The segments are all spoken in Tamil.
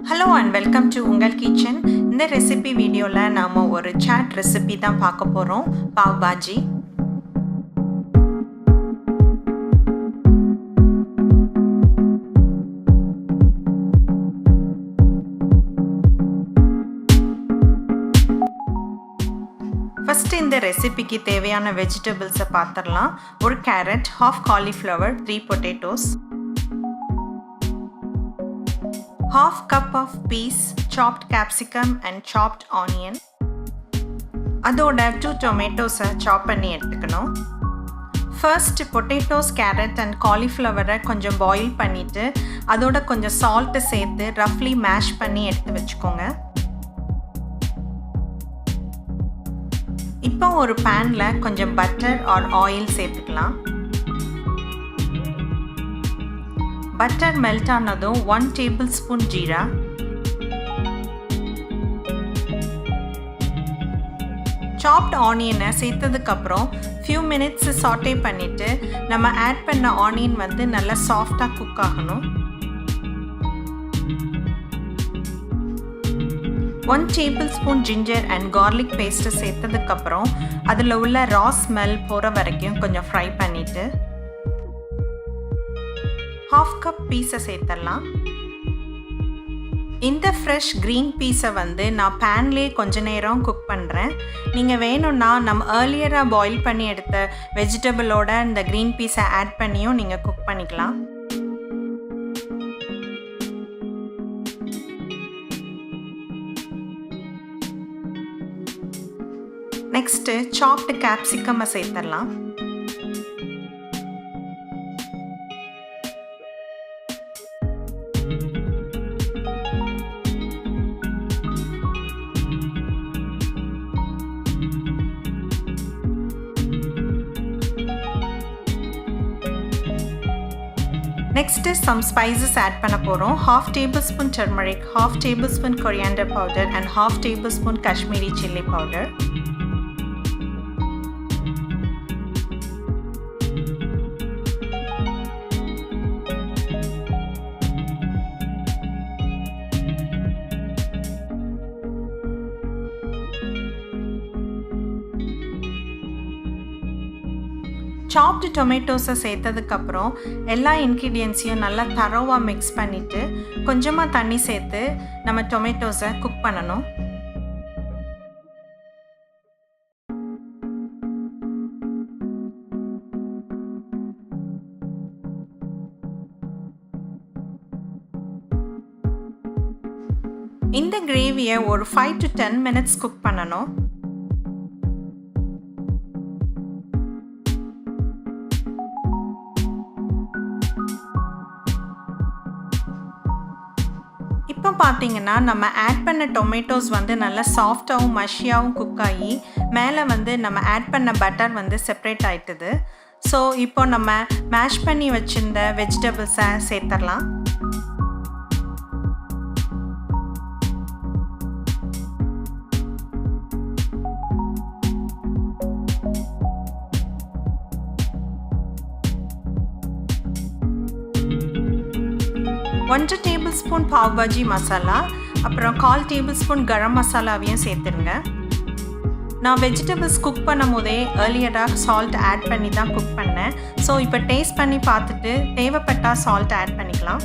Hello and welcome to Ungal kitchen. இந்த ரெசிபி வீடியோல நாம ஒரு சாட் ரெசிபி தான் பார்க்க போறோம். Pav Bhaji. First இந்த ரெசிபிக்கு தேவையான வெஜிடபிள்ஸ் பார்த்தறலாம். ஒரு carrot, half cauliflower, 3 potatoes. Half cup of peas, chopped capsicum and chopped onion. அதோட 2 tomatoes chop பண்ணி எடுத்துக்கணும். First potatoes, carrot and cauliflower கொஞ்சம் boil பண்ணிட்டு அதோட கொஞ்சம் salt சேர்த்து roughly mash பண்ணி எடுத்து வெச்சுக்கோங்க. இப்போ ஒரு panல கொஞ்சம் butter or oil சேர்த்துக்கலாம். Butter melt ஆனதும் 1 tablespoon jeera, chopped onion சேர்த்ததுக்கு அப்புறம் few minutes saute பண்ணிட்டு நம்ம ஆட் பண்ண onion வந்து நல்லா சாஃப்ட்டா குக் ஆகணும். 1 tablespoon ginger and garlic paste சேர்த்ததுக்கு அப்புறம் அதுல உள்ள raw smell போற வரைக்கும் கொஞ்சம் fry பண்ணிட்டு half cup peas சேர்த்தறலாம். இந்த fresh green peas வந்து நான் panலே கொஞ்ச நேரம் குக் பண்றேன். நீங்க வேணும்னா நம்ம earlier boil பண்ணி எடுத்த வெஜிடபிளோட இந்த green peas ஆட் பண்ணியும் நீங்க குக் பண்ணிக்கலாம். Next chopped capsicum சேர்த்தறலாம். Next some spices add பண்ண போறோம். Half tablespoon turmeric, half tablespoon coriander powder and half tablespoon Kashmiri chili powder. chopped tomatoes சேர்த்ததுக்கு அப்புறம் எல்லா ingredientsயும் நல்லா தரோவா mix பண்ணிட்டு கொஞ்சமா தண்ணி சேர்த்து நம்ம tomatoes குக் பண்ணனும். இந்த கிரேவியை ஒரு 5 to 10 minutes குக் பண்ணனும். இப்போ பாத்தீங்கன்னா நம்ம ஆட் பண்ண டொமேட்டோஸ் வந்து நல்லா சாஃப்ட்டாவும் மஷியாவும் குக் ஆகி மேலே வந்து நம்ம ஆட் பண்ண பட்டர் வந்து செப்பரேட் ஆயிட்டுது. ஸோ இப்போ நம்ம மேஷ் பண்ணி வச்சிருந்த வெஜிடபிள்ஸை சேர்த்துடலாம். One tablespoon Pav Bhaji masala, அப்புறம் 1/4 tablespoon garam masalaவையும் சேர்த்துருங்க. நான் வெஜிடபிள்ஸ் குக் பண்ணும்போதே earlier salt ஆட் பண்ணி தான் குக் பண்ணேன். ஸோ இப்போ டேஸ்ட் பண்ணி பார்த்துட்டு தேவைப்பட்டா சால்ட் ஆட் பண்ணிக்கலாம்.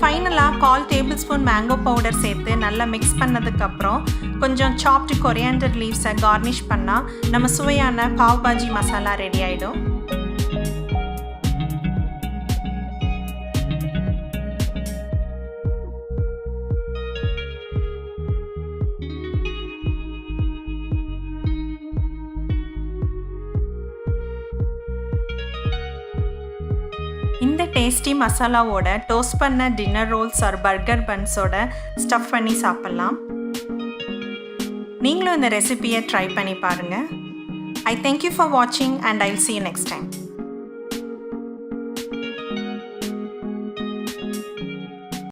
ஃபைனலாக 1/4 tablespoon மேங்கோ பவுடர் சேர்த்து நல்லா மிக்ஸ் பண்ணதுக்கப்புறம் கொஞ்சம் சாப்டு கொரியாண்டர் லீவ்ஸை கார்னிஷ் பண்ணால் நம்ம சுவையான Pav Bhaji மசாலா ரெடி ஆகிடும். இந்த டேஸ்டி மசாலாவோட டோஸ்ட் பண்ண டின்னர் ரோல்ஸ் ஆர் பர்கர் பன்ஸோட ஸ்டஃப் பண்ணி சாப்பிடலாம். நீங்களும் இந்த ரெசிபியை ட்ரை பண்ணி பாருங்க. I thank you for watching and I'll see you next time.